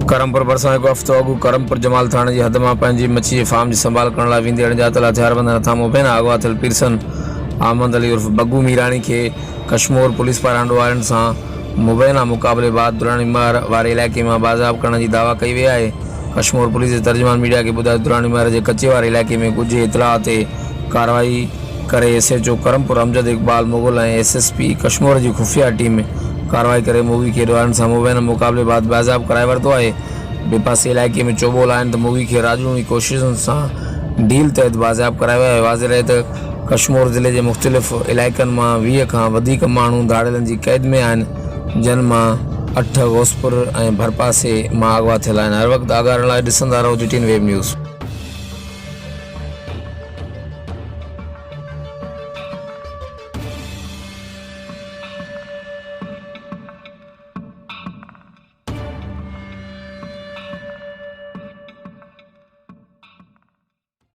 करमपुर भरिसां हिकु हफ़्तो अॻु करमपुर जमाल थाणे जी हद मां पंहिंजी मच्छी जे फार्म जी संभाल करण लाइ वेंदे अणॼातल हथियारबंद हथामो बैन अगवा थियल पीरसन अहमद अली उर्फ़ बग्गू मीराणी खे कश्मीर पुलिस पारां अंडोवारनि सां मुबैना मुक़ाबले बाद दुरानीमार वारे इलाइक़े में बाज़ाब करण की दावा कई वई आहे। कश्मीर पुलिस के तर्जुमान मीडिया के ॿुधायो दुरानीमार के कच्चे वारे इलाइक़े में कुछ इतला ते कार्रवाई करे SHO करमपुर अमजद इकबाल मुगल और SSP कश्मीर की खुफिया टीम कार्रवाई करे मूवी के ॾोहरनि सां मुबैना मुक़ाबले बाद बाज़ाब कराए वरितो आहे। ॿिए पासे इलाइक़े में चोबोल आहिनि त मूवी के राजू की कोशिशुनि सां डील तहत बाज़ाब करायो वियो आहे। वाज़ेह रहे त कश्मीर ज़िले के मुख़्तलिफ़ इलाइक़नि मां 20 खां वधीक माण्हू धाड़ेलनि जी क़ैद में आहिनि, जिन मां 8 घोसपुर ऐं भरपासे मां अगवा थियल आहिनि। हर वक़्तु आगाह रहण लाइ ॾिसंदा रहो GTN वेब न्यूज़।